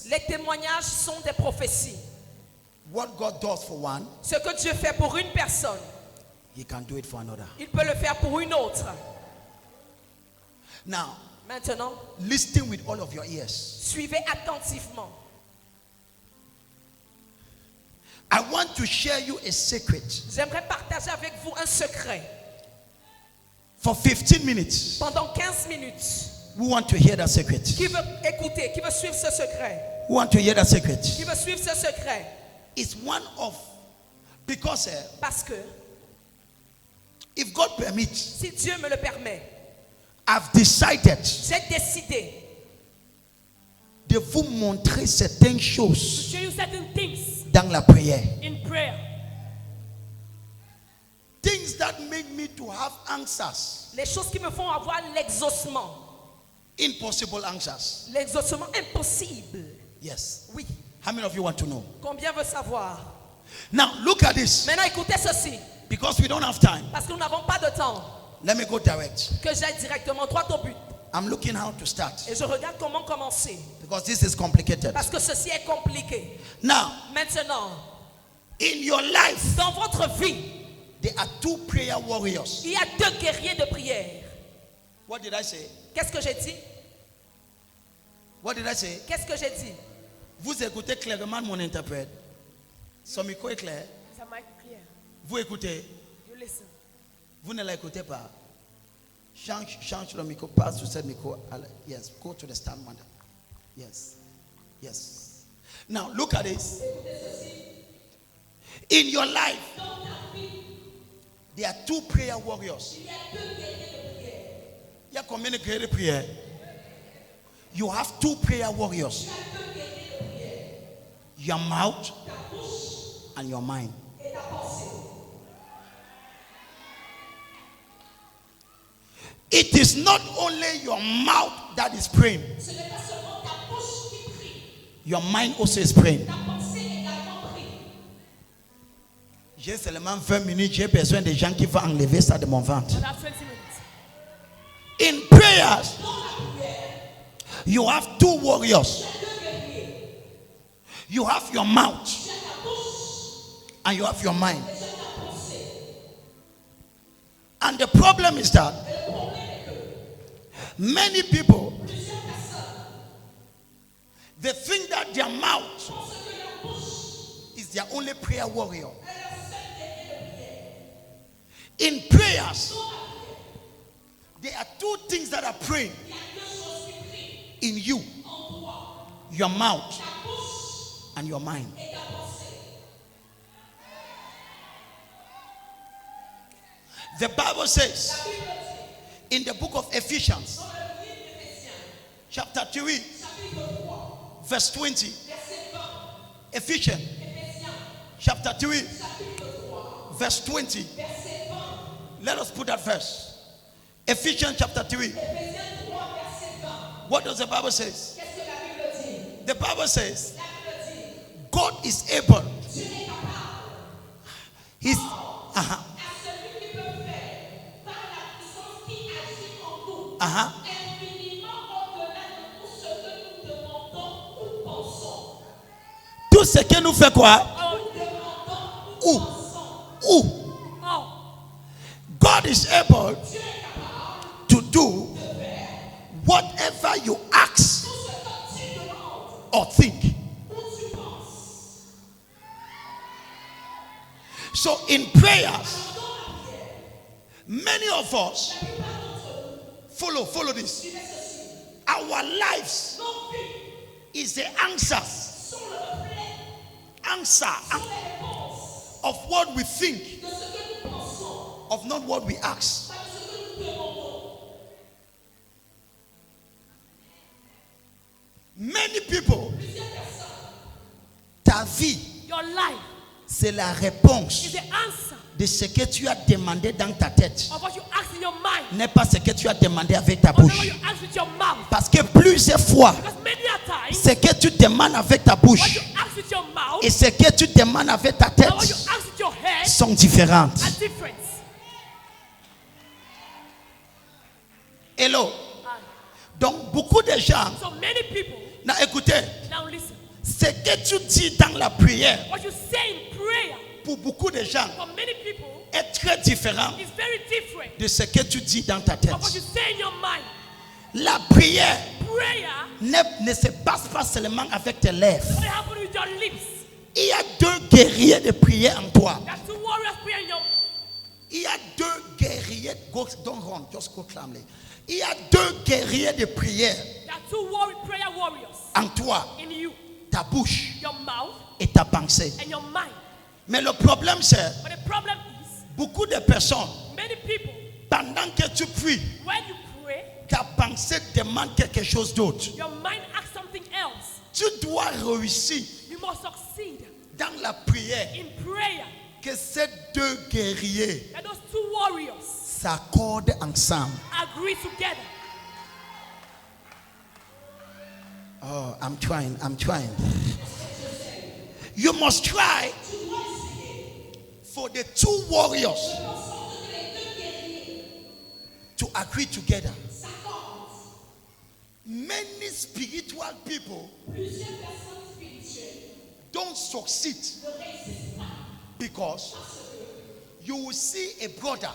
Les témoignages sont des prophéties. What God does for one, Ce que Dieu fait pour une personne, He can do it for another. il peut le faire pour une autre. Now, Maintenant, listen with all of your ears. suivez attentivement. I want to share you a secret. J'aimerais partager avec vous un secret. For 15 minutes, Pendant 15 minutes, we want to hear that secret. qui veut écouter, qui veut suivre ce secret? We want to hear that secret. Qui veut suivre ce secret? It's one of, because Parce que, if God permits, si Dieu me le permet, I've decided j'ai décidé de vous montrer certaines To choses show you certain things dans la prière. in prayer. Things that make me to have answers, les choses qui me font avoir l'exaucement. impossible answers. L'exaucement impossible. Yes. Oui. How many of you want to know? Combien veut savoir? Now look at this. Maintenant, écoutez ceci. Because we don't have time. Parce que nous n'avons pas de temps. Let me go direct. Que j'aille directement droit au but. I'm looking how to start. Et je regarde comment commencer. Because this is complicated. Parce que ceci est compliqué. Now, Maintenant, in your life, dans votre vie, there are two prayer warriors. il y a deux guerriers de prière. What did I say? Qu'est-ce que j'ai dit? What did I say? Qu'est-ce que j'ai dit? Vous écoutez clairement mon interprète. Son micro est clair. Is that mic clear? Vous écoutez. You listen. Vous ne l'écoutez pas. Change le micro. Passe sur ce micro. Yes. Go to the stand one. Yes. Yes. Now look at this. In your life, there are two prayer warriors. Il y a combien de guerriers de prière? You have two prayer warriors. Your mouth and your mind. It is not only your mouth that is praying. Your mind also is praying. J'ai seulement 20 minutes, j'ai besoin de gens qui vont enlever ça de mon ventre. That's 20 minutes. In prayers, you have two warriors. You have your mouth and you have your mind. And the problem is that many people, they think that their mouth is their only prayer warrior. In prayers, there are two things that are praying in you: your mouth and your mind. The Bible says in the book of Ephesians, chapter 3, verse 20. Ephesians, chapter 3, verse 20. Let us put that verse. Ephesians chapter 3. What does the Bible say? The Bible says God is able. He's Tout ce que nous fait quoi? Où? God is able to do whatever you ask or think. So in prayers, many of us follow this. Our lives is the answer of what we think, of not what we ask. Many people, ta vie, Your life c'est la réponse is the answer de ce que tu as demandé dans ta tête, of what you ask in your mind. n'est pas ce que tu as demandé avec ta Or not what bouche. you ask with your mouth. Parce que plusieurs fois, Because many a times, ce que tu demandes avec ta what bouche you ask with your mouth et ce que tu demandes avec ta and what you tête ask with your head sont différentes. are different. Hello. Donc beaucoup de gens, So many people, écoutez, now listen, Ce que tu dis dans la prière, what you say in prayer, pour beaucoup de gens, for many people, est très différent is very different de ce que tu dis dans ta tête. from what you say in your mind. La prière Prayer ne se passe pas seulement avec tes lèvres. doesn't happen with your lips. Il y a deux guerriers de prière en toi. There's two warriors prayer in your. Il y a deux guerriers. Don't run, just go calmly. Il y a deux guerriers de prière There are two prayer warriors en toi. in you. Ta bouche Your mouth et ta pensée. and your mind. Mais le problème c'est, But the problem is, beaucoup de personnes, many people, pendant que tu pries, when you pray, ta pensée demande quelque chose d'autre. your mind asks something else. Tu dois réussir You must succeed dans la prière in prayer. que ces deux guerriers That those two warriors s'accordent ensemble. agree together. Oh, I'm trying. You must try for the two warriors to agree together. Many spiritual people don't succeed because you will see a brother,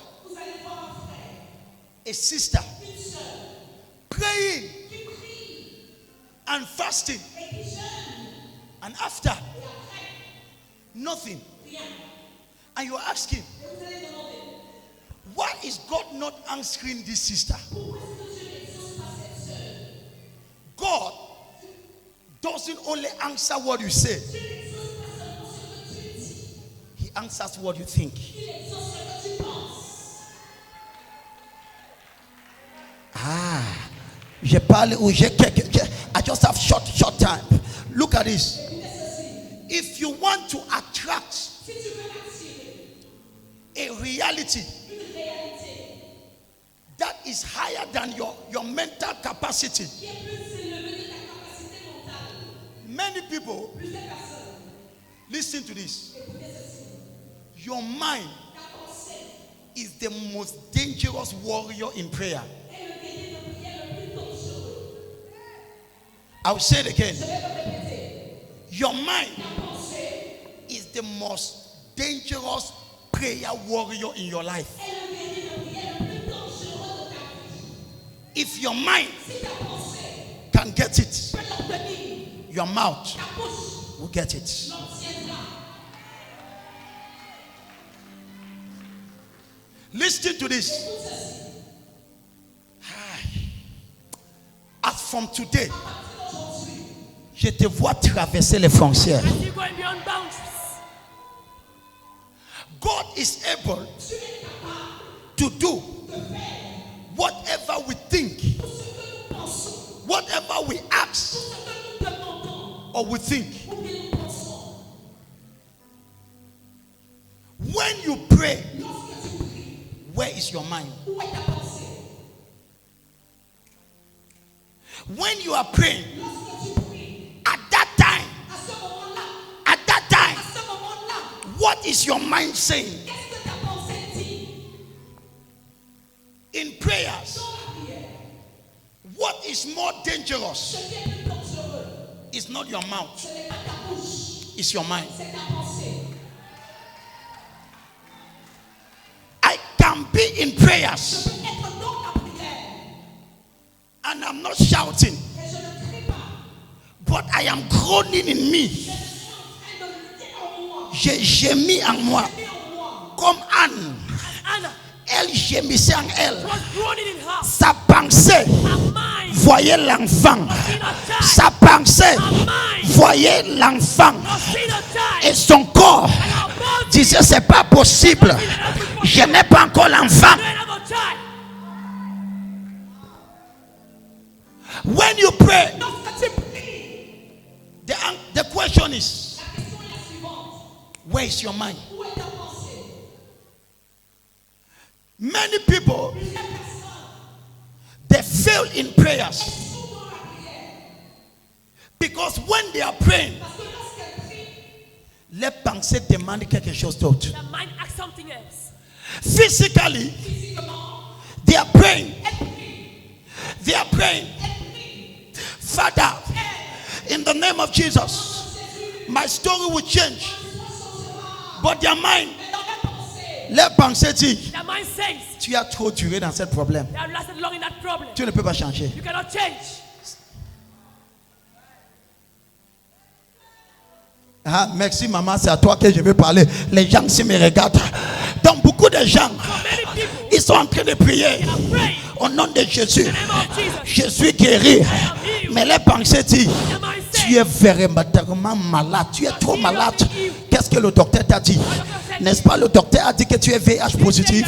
a sister praying and fasting, and after nothing, and you are asking, why is God not answering this sister? God doesn't only answer what you say, He answers what you think. Je parle ou I just have short time. Look at this. If you want to attract a reality that is higher than your mental capacity, many people, listen to this. Your mind is the most dangerous warrior in prayer. I'll say it again. Your mind is the most dangerous prayer warrior in your life. If your mind can get it, your mouth will get it. Listen to this. As from today, je te vois traverser les frontières. I see you going beyond boundaries. God is able to do whatever we think, whatever we ask or we think. When you pray, where is your mind? When you are praying, at that time, what is your mind saying? In prayers, what is more dangerous is not your mouth, it's your mind. I can be in prayers and I'm not shouting, but I am groaning in me. J'ai gémi en moi comme Anne. Anna Elle gémissait en elle. was groaning in her. Sa pensée Her mind voyait l'enfant. was in her child. Sa pensée Her mind voyait l'enfant. was in her child. Et son corps And her body disait c'est pas possible. Je n'ai pas encore l'enfant. didn't have a child. When you pray, the question is, where is your mind? Many people, they fail in prayers because when they are praying, les pensées demandent quelque chose d'autre. The mind asks something else. Physically, they are praying. They are praying. Father, in the name of Jesus, My story will change. But their mind, leur pensée dit, Their mind says tu as trop duré dans ce problème. they have lasted long in that problem. Tu ne peux pas changer. You cannot change. Ah, merci maman, c'est à toi que je veux parler. Les gens qui me regardent. Donc beaucoup de gens, Many people ils sont en train de prier are praying au nom de Jésus. in the name of Jesus. Je suis guéri. Mais les pensées disent, Their mind tu says es véritablement malade. Tu es trop malade. Qu'est-ce que le docteur t'a dit? N'est-ce pas, le docteur a dit que tu es VIH positif.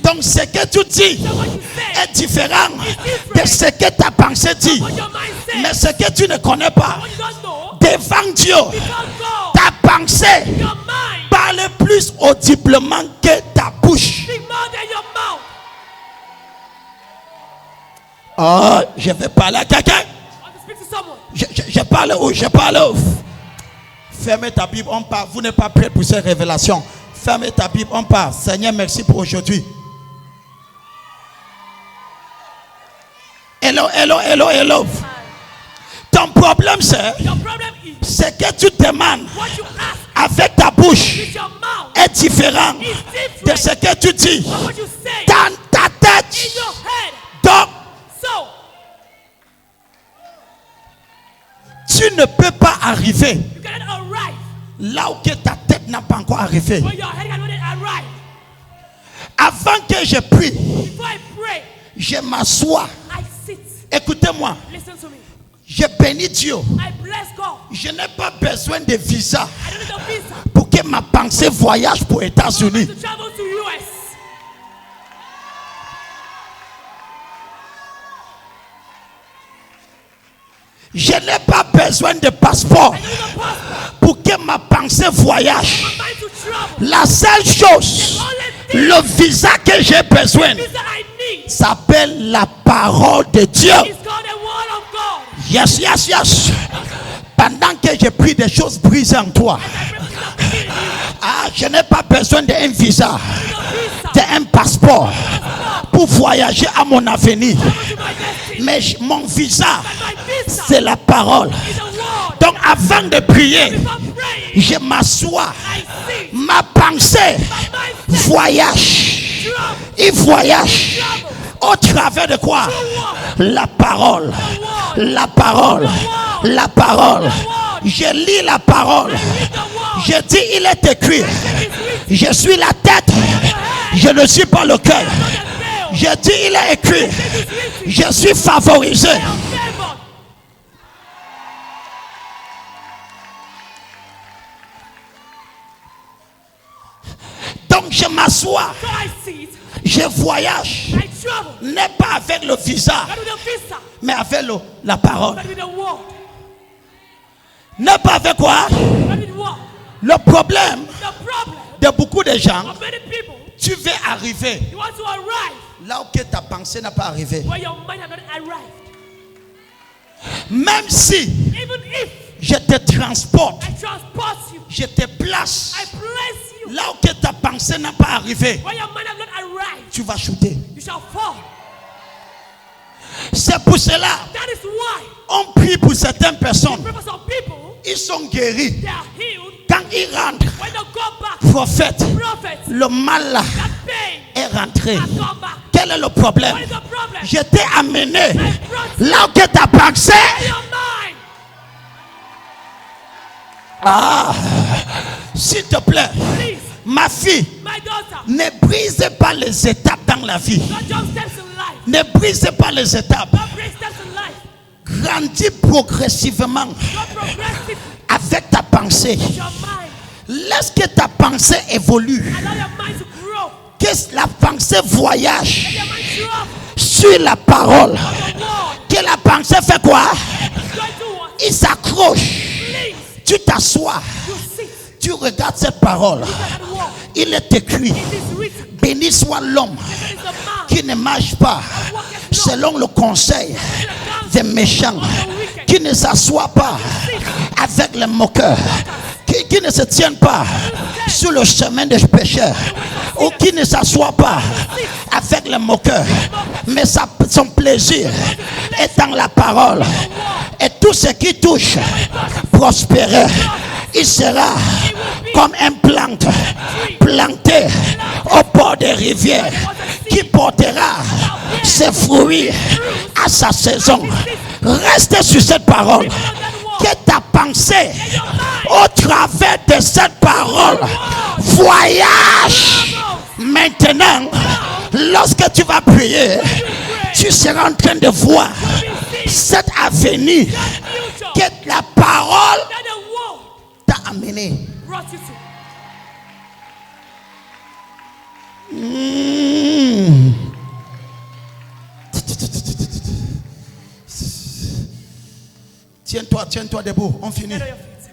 Donc ce que tu dis est différent de ce que ta pensée dit. what your mind says. Mais ce que tu ne connais pas, What you don't know, devant Dieu, before God, ta pensée your mind parle plus audiblement que ta bouche. speak more than your mouth. Oh, je vais parler à quelqu'un. I want to speak to someone. Je parle où? Je parle où? Fermez ta Bible, on part. Vous n'êtes pas prêts pour ces révélations. Fermez ta Bible, on part. Seigneur, merci pour aujourd'hui. Hello, hello, hello, hello. Ton problème, Your problem is c'est que tu demandes what you ask avec ta bouche with your mouth est différent is de different ce que tu dis from what you say dans ta in tête. your head. Donc, So, tu ne peux pas arriver you cannot arrive là où que ta tête n'a pas encore arrivé. where your head cannot arrive. Avant que je prie, Before I pray, je m'assois. I sit. Écoutez-moi, Listen to me. je bénis Dieu. I bless God. Je n'ai pas besoin de visa I don't need a visa pour que ma pensée voyage pour les États-Unis. to travel to US. Je n'ai pas besoin de passeport I don't need a passport. pour que ma pensée voyage. My mind to travel. La seule chose, le visa que j'ai besoin, Visa I need s'appelle la parole de Dieu. is called the word of God. Yes, yes, yes. Pendant que je prie, des choses brisent en toi. Ah, je n'ai pas besoin d'un visa, d'un passeport pour voyager à mon avenir. Mais mon visa, c'est la parole. Donc avant de prier, je m'assois. Ma pensée voyage. Il voyage. Au travers de quoi? La parole. La parole. La parole. Je lis la parole. Je dis, il est écrit. Je suis la tête. Je ne suis pas le cœur. Je dis, il est écrit. Je suis favorisé. Donc je m'assois. So I sit. Je voyage. I travel. n'est pas avec le visa, Not with the visa, mais avec la parole. but with the word. N'est pas avec quoi? Not with what? Le problème The problem de beaucoup de gens, of many people, tu veux arriver you want to arrive là où que ta pensée n'a pas arrivé. where your mind has not arrived. Même si Even if je te transporte, I transport you, je te place I place you là où que ta pensée n'a pas arrivé, where your mind has not arrived, tu vas chuter. you shall fall. C'est pour cela That is why on prie pour certaines personnes. purpose of people, Ils sont guéris. they are healed Quand ils rentrent, when they go back. prophète, Prophets, le mal là that pain est rentré. has come back. Quel est le problème? What is the problem? Je t'ai amené I brought you là où que ta pensée. your mind. Ah, s'il te plaît, Please, ma fille, my daughter, ne brise pas les étapes dans la vie. don't jump steps in life. Ne brise pas les étapes. Don't break steps in life. Grandis progressivement Don't progressively avec ta pensée. your mind. Laisse que ta pensée évolue. Allow your mind to grow. Que la pensée voyage Your mind travel. sur la parole. The word Que la pensée fait quoi? is going to what? Il s'accroche. Please, Tu t'assois. you sit. Tu regardes cette parole. Look at that word. Il est écrit. It is written. Béni soit l'homme There is a man qui ne marche pas selon le conseil des méchants, qui ne s'assoit pas avec les moqueurs, qui ne se tiennent pas sur le chemin des pécheurs, ou qui ne s'assoit pas avec les moqueurs, mais son plaisir est dans la parole, et tout ce qui touche prospérer. il sera comme un plante planté au bord des rivières qui portera ses fruits à sa saison. Reste sur cette parole. Que ta pensée au travers de cette parole voyage. Maintenant, lorsque tu vas prier, tu seras en train de voir cet avenir que la parole That the word t'a amené. brought you to. Tiens-toi debout, on finit. Stand on your feet.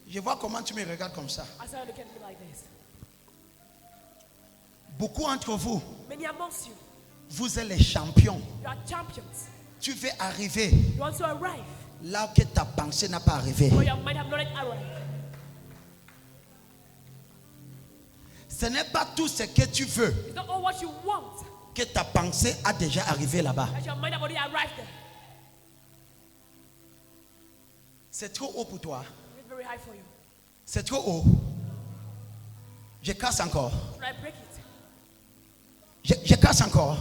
Je vois comment tu me regardes comme ça. I saw you look at me like this. Beaucoup d'entre vous, Many amongst you, vous êtes les champions. you are champions. Tu veux arriver You want to arrive là que ta pensée n'a pas arrivé. where your mind have not yet arrived. Ce n'est pas tout ce que tu veux It's not all what you want que ta pensée a déjà arrivé là-bas. that your mind have already arrived there. C'est trop haut pour toi. It's very high for you. C'est trop haut. Je casse encore. Should I break it? Je casse encore.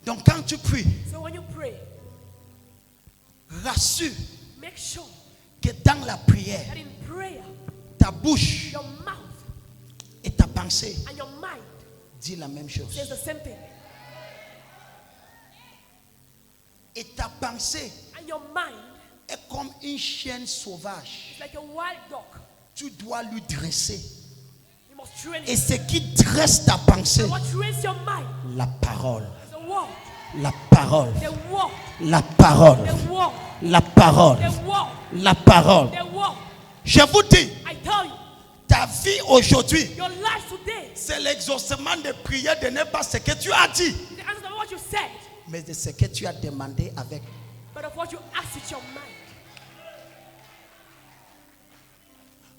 Donc quand tu pries, So when you pray, rassure make sure que dans la prière, that in prayer, ta bouche your mouth et ta pensée and your mind disent la même chose. says the same thing. Et ta pensée And your mind est comme une chienne sauvage. is like a wild dog. Tu dois lui dresser. You must train Et it. ce qui dresse ta pensée, And what trains your mind la parole. is the word. La parole. The word. La parole. The word. La parole. The word. La parole. The word. Je vous dis, I tell you, ta vie aujourd'hui, your life today c'est l'exaucement de prière de ne pas ce que tu as dit, is the answer to what you said, mais de ce que tu as demandé avec. but of what you asked with your mind.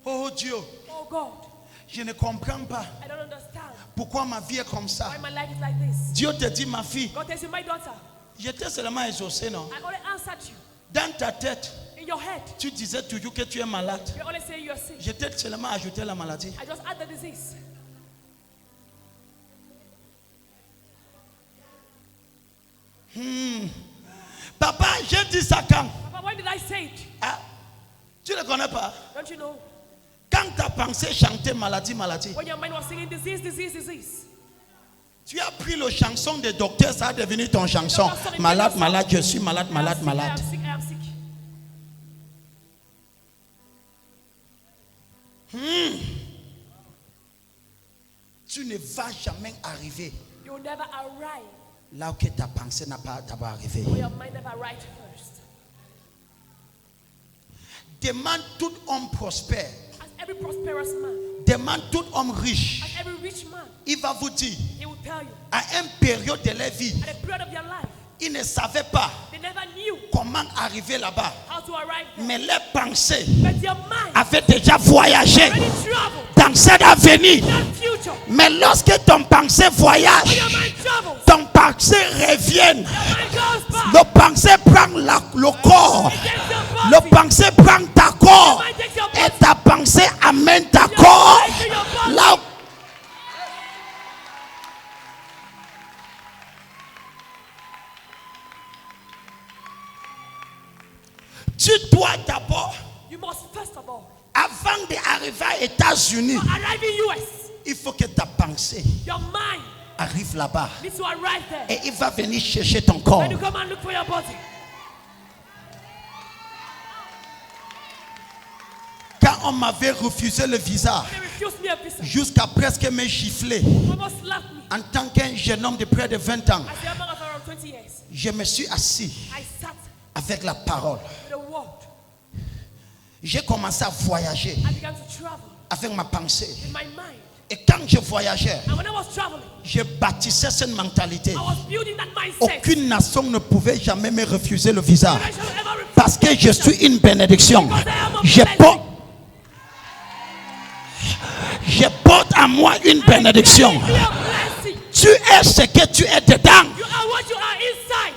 Oh Dieu, Oh God, je ne comprends pas I don't understand pourquoi ma vie est comme ça. why my life is like this. Dieu te dit, ma fille, God tells you, my daughter, j'étais seulement exaucé, non? I only answered you. Dans ta tête, In your head, tu disais toujours que tu es malade. you only say you're sick. J'étais seulement ajouté la maladie. I just had the disease. Papa, j'ai dit ça quand? Papa, when did I say it? Ah, tu ne connais pas? Don't you know? Quand ta pensée chantait maladie, maladie, When your mind was singing disease, disease, disease. tu as pris le chanson des docteurs, ça a devenu ton chanson. Malade, malade, je suis malade, malade, malade. I am sick, I am sick. Tu ne vas jamais arriver You will never arrive là où que ta pensée n'a pas arrivé. where your mind never arrived first. Demande tout homme prospère, As every prosperous man, demande tout homme riche. as every rich man, Il va vous dire, he will tell you, à une période de leur vie, at a period of their life, ils ne savaient pas they never knew comment arriver là-bas. how to arrive there. Mais leurs pensées But your mind avaient déjà voyagé already traveled dans cet avenir. that future. Mais lorsque ton pensée voyage, Your mind travels. ton pensée revient. Your mind goes back. Le pensée prend le corps. It takes your Le body. pensée prend ta corps. Your mind takes your Et body. ta pensée amène ta corps. Là où tu dois d'abord, You must first of all avant d'arriver aux États-Unis, arrive in US. il faut que ta pensée Your mind arrive là-bas. needs to arrive there. Et il va venir chercher ton corps. And you come and look for your body. Quand on m'avait refusé le visa, They refused me a visa. jusqu'à presque me gifler, Almost slapped me. en tant qu'un jeune homme de près de 20 ans, As a young man of around 20 years, je me suis assis I sat avec la parole. with the word. J'ai commencé à voyager I began to travel avec ma pensée. in my mind. Et quand je voyageais, And when I was traveling, je bâtissais cette mentalité. I was building that mindset. Aucune nation ne pouvait jamais me refuser le visa. I shall ever refuse Parce que je suis une bénédiction. Je porte à moi une bénédiction. Be a blessing. Tu es ce que tu es dedans. You are what you are inside.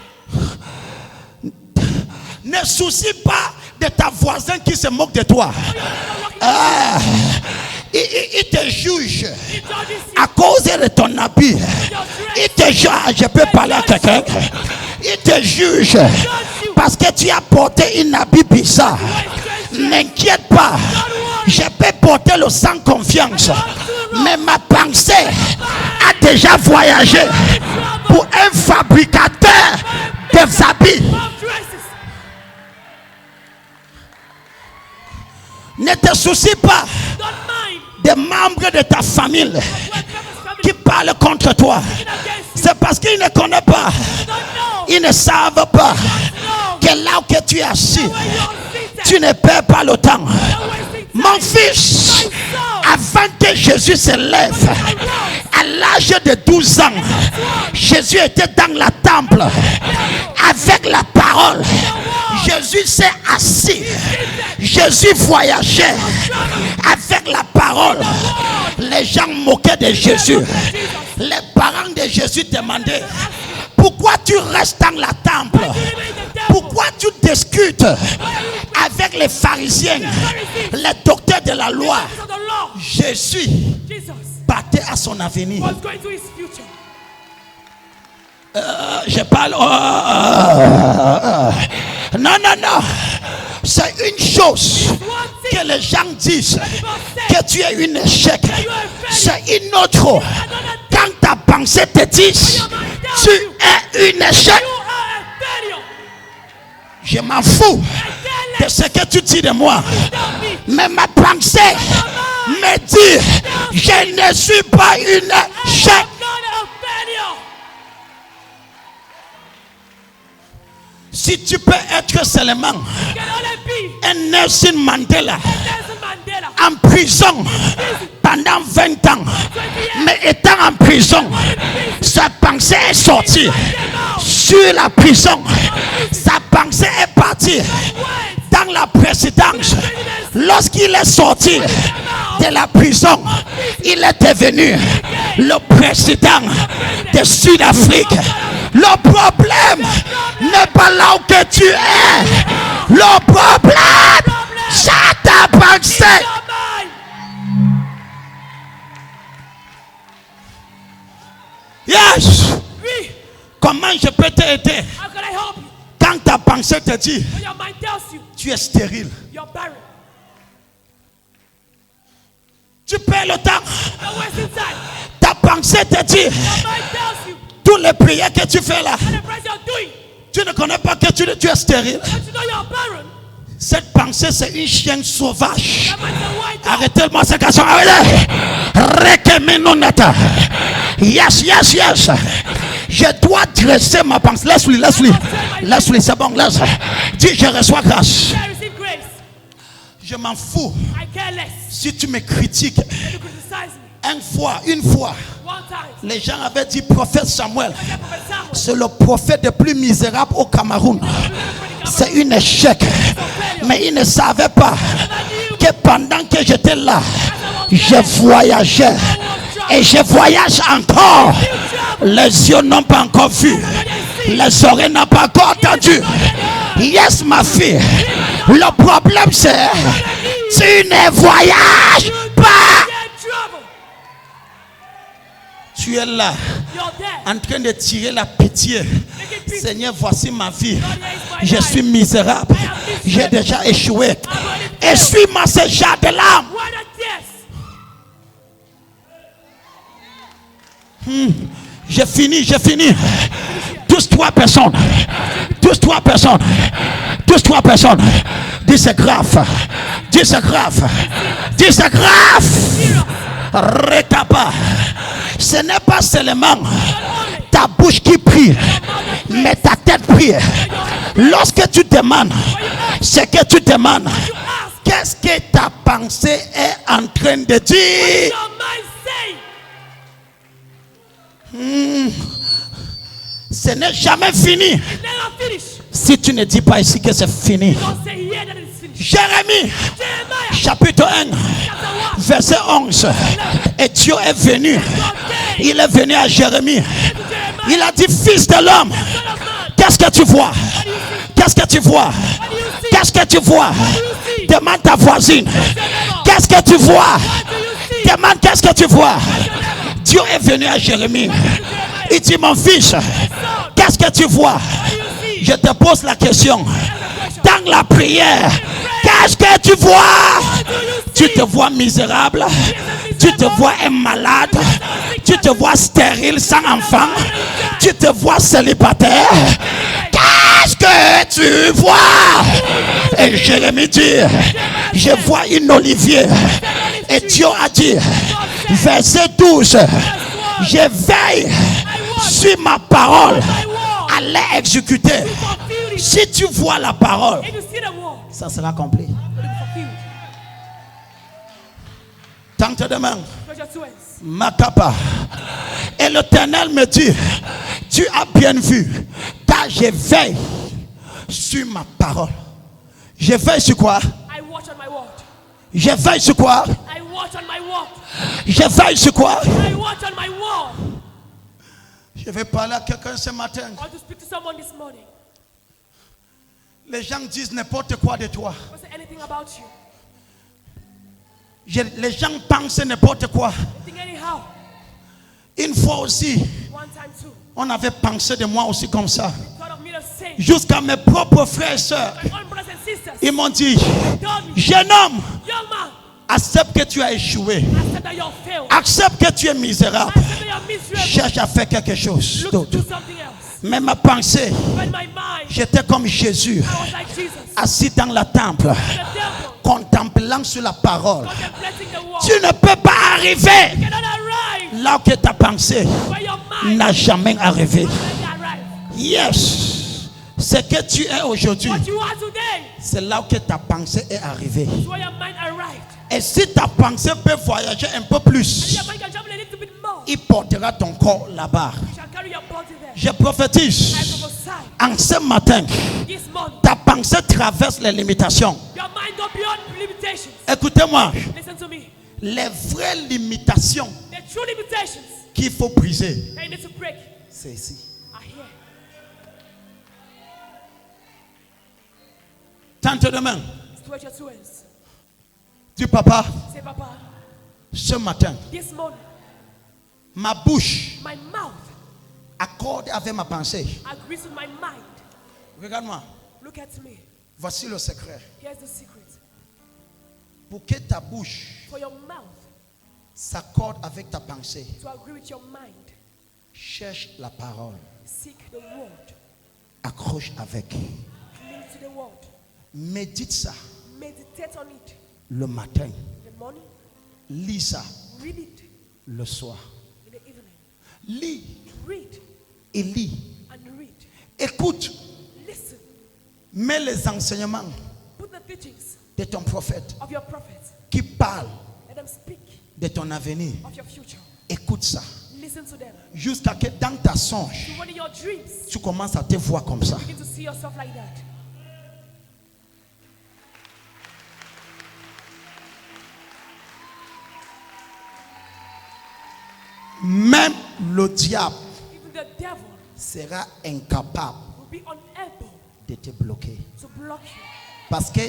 Ne soucie pas de ta voisin qui se moque de toi. Il te juge à cause de ton habit. Il te juge. Je peux parler à quelqu'un. Il te juge parce que tu as porté une habit bizarre. N'inquiète pas. Je peux porter le sans confiance. Mais ma pensée a déjà voyagé pour un fabricateur des habits. Ne te soucie pas des membres de ta famille qui parlent contre toi. C'est parce qu'ils ne connaissent pas. Ils ne savent pas que là où tu es assis, tu ne perds pas le temps. Mon fils, avant que Jésus se lève, à l'âge de 12 ans, Jésus était dans la temple avec la parole. Jésus s'est assis. Jésus voyageait avec la parole. Les gens moquaient de Jésus. Les parents de Jésus demandaient: pourquoi tu restes dans la temple? Pourquoi tu discutes avec les pharisiens, les docteurs de la loi? Jésus partait à son avenir. Je parle. Non. C'est une chose que les gens disent que tu es un échec. C'est une autre quand ta pensée te dit tu es un échec. Je m'en fous de ce que tu dis de moi. Mais ma pensée me dit je ne suis pas une échec. Si tu peux être seulement un Nelson Mandela en prison pendant 20 ans, mais étant en prison, sa pensée est sortie sur la prison. Sa pensée est partie dans la présidence. Lorsqu'il est sorti de la prison, il est devenu le président de Sud-Afrique. Le problème n'est pas là où que tu es. Le problème, c'est ta pensée. Yes. Comment je peux t'aider? Quand ta pensée te dit tu es stérile, tu perds le temps. Ta pensée te dit toutes les prières que tu fais là, tu ne connais pas que tu es stérile. Cette pensée, c'est une chienne sauvage. Arrêtez-moi cette question. Yes. Je dois dresser ma pensée. Laisse-lui, c'est bon, laisse. Dis, je reçois grâce. Je m'en fous. Si tu me critiques, une fois, les gens avaient dit prophète Samuel, c'est le prophète le plus misérable au Cameroun. C'est un échec. Mais ils ne savaient pas que pendant que j'étais là, je voyageais. Et je voyage encore. Les yeux n'ont pas encore vu. Les oreilles n'ont pas encore entendu. Yes, ma fille. Le problème c'est tu ne voyages pas. Tu es là en train de tirer la pitié. Seigneur, voici ma vie. Je suis misérable. J'ai déjà échoué. Et suis-moi ce genre de larmes. J'ai fini. Tous trois personnes. Dis c'est grave. Recapa. Ce n'est pas seulement ta bouche qui prie, mais ta tête prie. Lorsque tu demandes ce que tu demandes, qu'est-ce que ta pensée est en train de dire? Ce n'est jamais fini. Si tu ne dis pas ici que c'est fini. Jérémie, chapitre 1, verset 11. Et Dieu est venu. Il est venu à Jérémie. Il a dit, fils de l'homme, qu'est-ce que tu vois? Qu'est-ce que tu vois? What do you see? Qu'est-ce que tu vois? What do you see? Demande ta voisine. What's your neighbor? Qu'est-ce que tu vois? What do you see? Demande qu'est-ce que tu vois? What's your neighbor? Dieu est venu à Jérémie. Jeremiah. Il dit mon fils, Son, qu'est-ce que tu vois? what do you see? Je te pose la question. That's the question. Dans la prière, qu'est-ce que tu vois? What do you see? Tu te vois misérable, tu te vois un malade, tu te vois stérile sans enfant, tu te vois célibataire. Qu'est-ce que tu vois? Et Jérémie dit, je vois une olivier. Et Dieu a dit, verset 12, je veille sur ma parole à l'exécuter. Fulfill it. Si tu vois la parole, If you see the word, ça sera accompli. it will be fulfilled. Tente de main. Stretch your two hands. Makapa. Et l'Éternel me dit, tu as bien vu, car je veille sur ma parole. Je veille sur quoi? I watch on my word. Je veille sur quoi? I watch on my word. Je veille sur quoi? I watch on my word. Je vais parler à quelqu'un ce matin. I want to speak to someone this morning. Les gens disent n'importe quoi de toi. Don't say anything about you. Les gens pensent n'importe quoi. Think anyhow. Une fois aussi, One time too. on avait pensé de moi aussi comme ça. Thought of me the same. Jusqu'à mes propres frères et sœurs. My own brothers and sisters. Ils m'ont dit, Told me, jeune homme, young man, accepte que tu as échoué. accept that you're failed. Accepte que tu es misérable. Accept that you're miserable. Cherche à faire quelque chose Look to d'autre. do something else. Mais ma pensée, But in my mind, j'étais comme Jésus, I was like Jesus. assis dans la temple, The devil, contemplant sur la parole. contemplating the word. Tu ne peux pas arriver Cannot arrive là où ta pensée where your mind n'a jamais arrivé. already arrived. Yes. Ce que tu es aujourd'hui, What you are today c'est là où ta pensée est arrivée. is where your mind arrived. Et si ta pensée peut voyager un peu And plus, your mind can travel a little bit more. il portera ton corps là-bas. You shall carry your body there. Je I prophétise, prophesy en ce matin, this morning. ta pensée traverse les limitations. Your mind go beyond limitations. Écoutez-moi, Listen to me. les vraies limitations The true limitations qu'il faut briser, that you need to break c'est ici. are here. Tente de main. Stretch your two hands. Dis papa, Say, Papa, ce matin, this morning, ma bouche my mouth accorde avec ma pensée. agrees with my mind. Regarde-moi, Look at me. voici le secret. Here's the secret. Pour que ta bouche For your mouth s'accorde avec ta pensée, to agree with your mind, cherche la parole, seek the word. accroche avec. Cling to the word. Médite ça Meditate on it. le matin, In the morning, lis ça read it. le soir. In the evening, Lis read et lis. and read. Écoute, Listen. mets les enseignements Put the teachings de ton prophète of your prophets. qui parlent Let them speak de ton avenir. of your future. Écoute ça. Listen to them. Jusqu'à que dans ta songe, To when in your dreams, tu commences à te voir comme ça. begin to see yourself like that. Même le diable Even the devil sera incapable will be unable de te bloquer. to block you. Parce que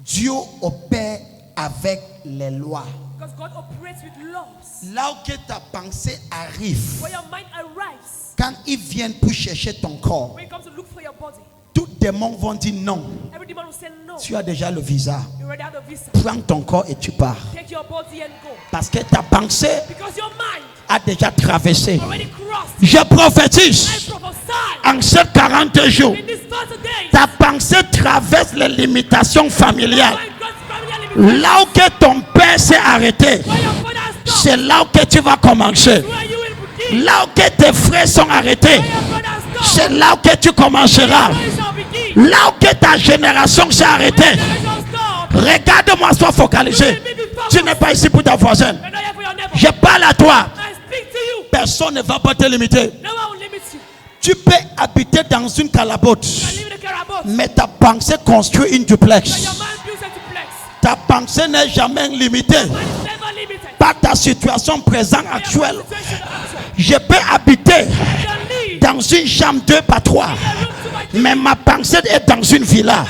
Dieu opère avec les lois. Because God operates with laws. Là où que ta pensée arrive, Where your mind arrives, quand ils viennent pour chercher ton corps, when it comes to look for your body, tous les démons vont dire non. every demon will say no. Tu as déjà le visa. You already have the visa. Prends ton corps et tu pars. Take your body and go. Parce que ta pensée Because your mind a déjà traversé. already crossed. Je I prophétise prophesy en ces 40 jours. in this 30 days. Ta pensée traverse les limitations familiales. When God's family limitations, Là où que ton père s'est arrêté, where your father has stopped, c'est là où que tu vas commencer. where you will begin. Là où que tes frères sont arrêtés, Where your brother has stopped, c'est là où que tu commenceras. where you shall begin. Là où que ta génération s'est arrêtée, Where you shall stop. regarde-moi, sois focalisé. Tu n'es pas ici pour ta voisine. You're not here for your neighbor. Je parle à toi. I speak to you. Personne ne va pas te limiter. No one will limit you. Tu peux habiter dans une calabote, You can live in a carabout. mais ta pensée construit une But duplex. your mind builds a duplex. Ta pensée n'est jamais limitée Mind is never limited. par ta situation présente actuelle. Situation actual. Je peux habiter You can live dans une chambre 2 par 3, in a room 2 by Mais ma pensée est dans une villa.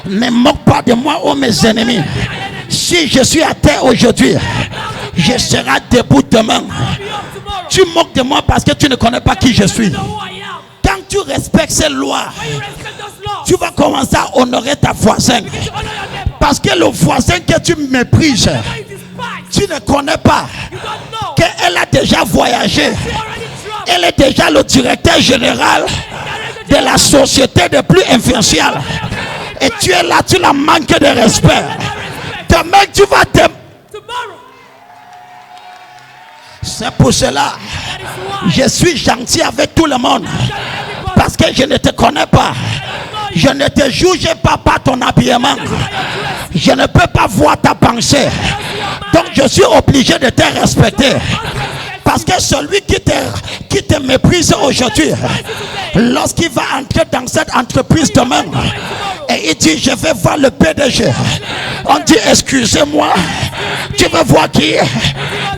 Ne moque pas de moi, oh mes ennemis. Si je suis à terre aujourd'hui, je serai debout demain. Tu moques de moi parce que tu ne connais pas qui je suis. Quand tu respectes ces lois, tu vas commencer à honorer ta voisin. Parce que le voisin que tu méprises, tu ne connais pas qu'elle a déjà voyagé. Elle est déjà le directeur général de la société des plus influentiales. Et tu es là, tu la manques de respect. Demain, tu vas te... C'est pour cela, je suis gentil avec tout le monde. Parce que je ne te connais pas. Je ne te juge pas par ton habillement. Je ne peux pas voir ta pensée. Donc je suis obligé de te respecter. Parce que celui qui te méprise aujourd'hui, lorsqu'il va entrer dans cette entreprise demain, et il dit je vais voir le PDG, on dit excusez-moi, tu veux voir qui?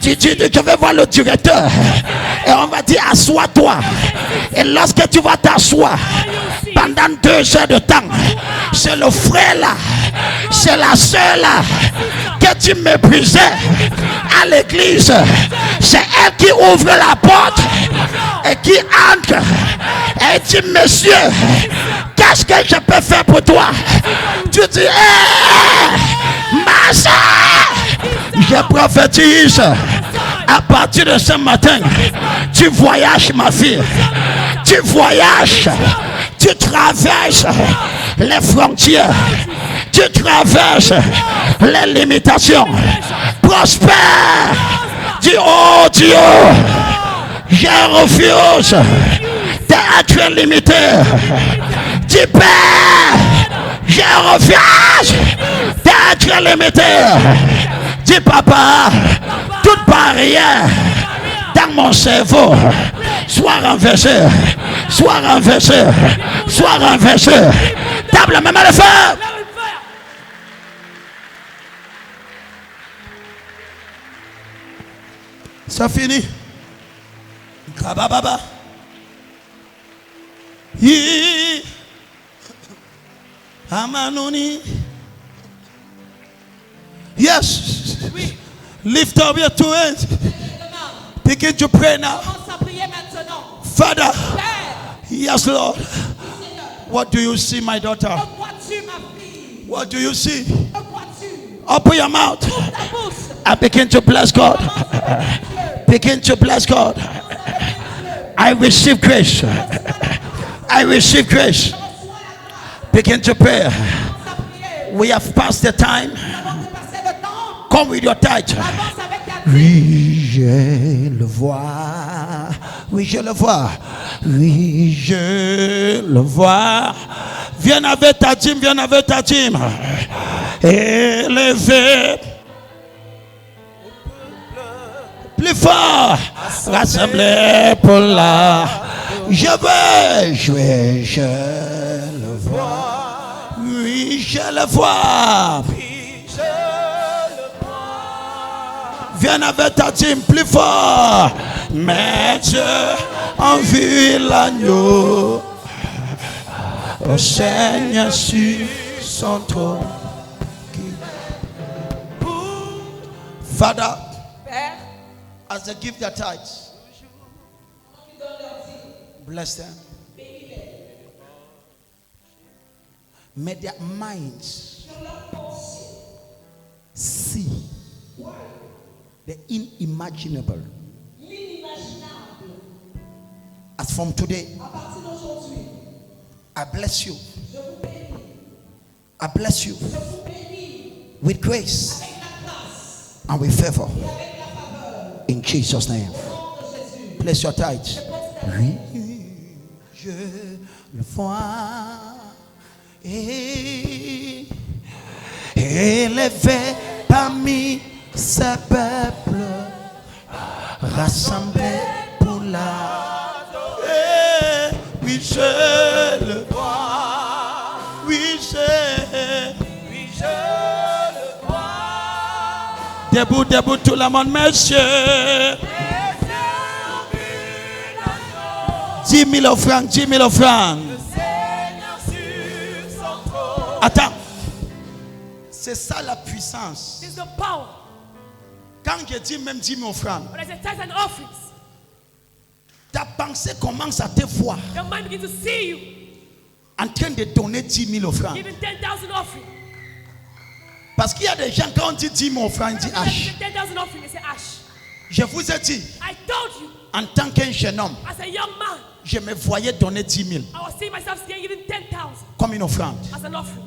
Tu dis je vais voir le directeur, et on va dire assois-toi. Et lorsque tu vas t'asseoir pendant 2 heures de temps, c'est le frère là, c'est la soeur là que tu méprisais à l'église. C'est elle qui ouvre la porte et qui entre et dit monsieur, qu'est-ce que je peux faire pour toi? Tu dis ma soeur, je prophétise. À partir de ce matin, tu voyages ma fille. Tu voyages. Tu traverses les frontières. Tu traverses les limitations. Prospère. Dis oh Dieu, je refuse d'être limité. Dis Père, je refuse d'être limité. Dis Papa, toute barrière dans mon cerveau soit renversée, soit renversée, soit renversée. Tape la main de feu. Ça finit. Kabababa. Amanoni. Yes. Oui. Lift up your two hands. Begin to pray now. Commence à prier maintenant. Father. Père. Yes, Lord. What do you see, my daughter? Que vois-tu, ma fille? What do you see? Que vois-tu? Open your mouth. Ouvre ta bouche. And begin to bless God. Begin to bless God. I receive grace. I receive grace. Begin to pray. We have passed the time. Come with your tithe. Oui, je le vois. Oui, je le vois. Oui, je le vois. Viens avec ta dîme, viens avec ta dîme. Élevé. Plus fort. Rassemblé pour la. Je le vois. Oui, je le vois. Viens avec ta dîme plus fort. Mais Dieu en vue l'agneau. Au Seigneur sur son trône. Father, Père, as they give their tithes, bless them. May their minds see the unimaginable. As from today, I bless you. I bless you with grace and with favor. In Jesus' name. Place your tithes. Oui, je le vois. Élevé parmi ce peuple, rassemblé pour la. Oui, je le vois. Oui, je le vois. Debout, debout, tout le monde, monsieur. 10 000 francs, 10 000 francs. C'est ça la puissance. This is the power. Quand je dis même 10 000 francs, When I say tithes and offerings, ta pensée commence à te voir your mind begins to see you en train de donner 10 000 francs. giving 10,000 offerings. Parce qu'il y a des gens, quand on dit 10 000 francs, ils disent When I say H. 10,000 offerings, they say ash. Je vous ai dit, I told you, en tant qu'un jeune homme, as a young man, je me voyais donner 10 000 I was seeing myself giving 10,000 comme une offrande. as an offering.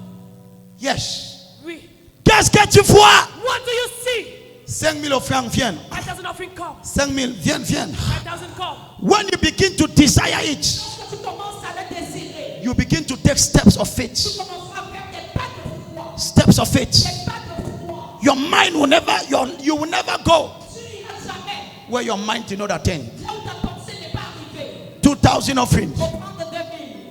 Yes. Oui. Qu'est-ce que tu vois? What do you see? 5 000 francs viennent. 5,000 offering come. 5 000 viennent. 5,000 come. When you begin to desire it, Quand tu commences à le désirer, you begin to take steps of tu faith. commenceras à faire des pas de foi. Steps of faith. Des pas de foi. Your mind will never, you will never go Tu n'iras jamais where your mind did not attain. là où ta pensée n'est pas arrivée. 2,000 offerings. Faut prendre 2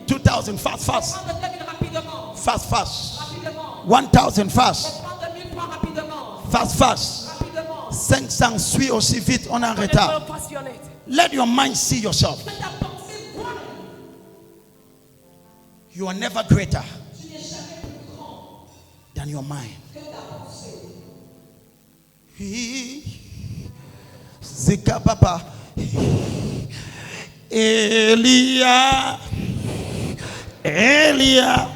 000. 2,000 fast. Prendre 2 000 rapidement. Fast. Rapidement. 1,000 fast. Faut prendre 1 000 francs rapidement. Fast. Rapidement. 500 suis aussi vite, on est en Let retard. go passionate. Let your mind see yourself. Que ta pensée voie. You are never greater Tu n'es jamais plus grand than your mind. que ta pensée. Zika papa. Elia.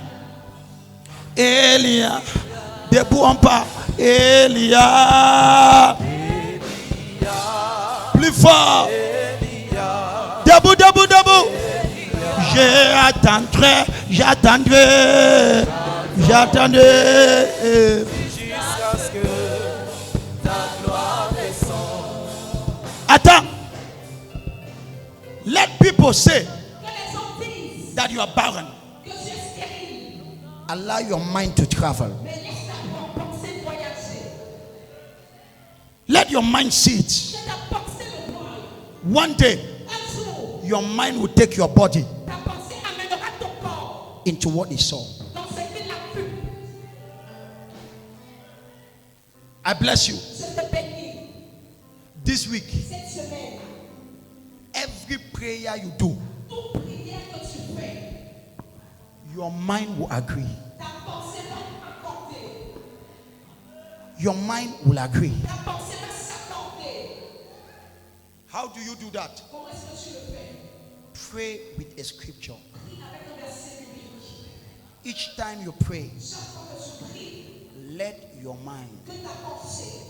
Debout en pas. Elia. Plus fort. Debout. J'attendrai. Jusqu'à ce que ta gloire descende. Attends. Let people say Que les hommes disent that you are barren. que tu es stérile. Allow your mind to travel. Mais laisse ta pensée voyager. Let your mind see it. Que ta pensée le voie. One day, Un jour, your mind will take your body ta pensée amènera ton corps into what it saw. dans ce qu'il a vu. I bless you. Je te bénis This week, cette semaine. every prayer you do, Toute prière que tu fais, your mind will agree. ta pensée va accorder. Your mind will agree. Ta pensée va s'accorder. How do you do that? Comment est-ce que tu le fais? Pray with a scripture. Prie avec un verset biblique. Each time you pray, Chaque fois que tu pries, let your mind que ta pensée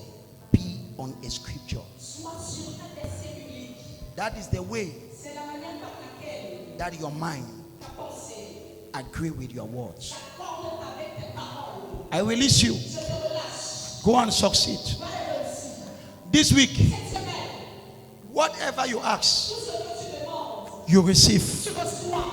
be on a scripture. soit sur un verset biblique. That is the way C'est la manière par laquelle that your mind ta pensée agree with your words. accorde avec tes paroles. I release you. Je te relâche. Go and succeed. Va réussir. This week, Cette semaine, whatever you ask, tout ce que tu demandes, you receive. tu reçois.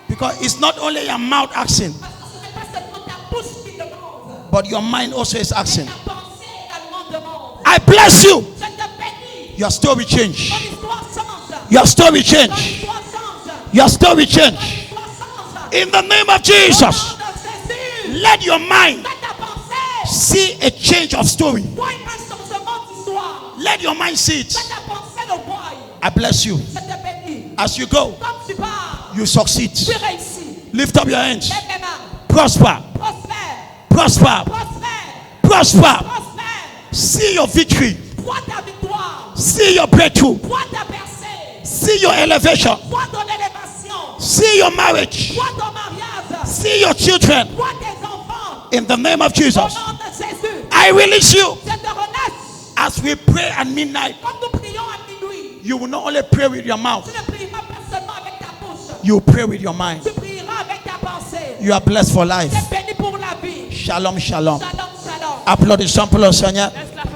Because it's not only your mouth asking, Parce que ce n'est pas seulement ta bouche qui demande, but your mind also is mais asking. ta pensée également demande. I bless you. Je te bénis. Your story change. Ton histoire change. Your story Ton change. histoire change. Your story Ton change. histoire change. In the name of Au Jesus, nom de Jésus, let your mind que ta pensée see a change of story. voie un changement d'histoire. Let your mind see it. Que ta pensée le voie. I bless you. Je te bénis. As you go, Comme tu pars, you succeed. tu réussis. Lift up your hands. Lève les mains. Prosper. Prospère. Prosper. Prospère. Prosper. Prospère. See your victory. Vois ta victoire. See your breakthrough. Vois ta percée. See your elevation. Vois ton élévation. See your marriage. Vois ton mariage. See your children. Vois tes enfants. In the name of Au Jesus, nom de Jésus. I release you. Je te relâche. As we pray at midnight, Comme nous prions à minuit, you will not only pray with your mouth, tu ne prieras pas seulement avec ta bouche. you pray with your mind. Tu prieras avec ta pensée. You are blessed for life. Tu es béni pour la vie. Shalom, shalom. Shalom, shalom. Applaudissons pour le Seigneur. Let's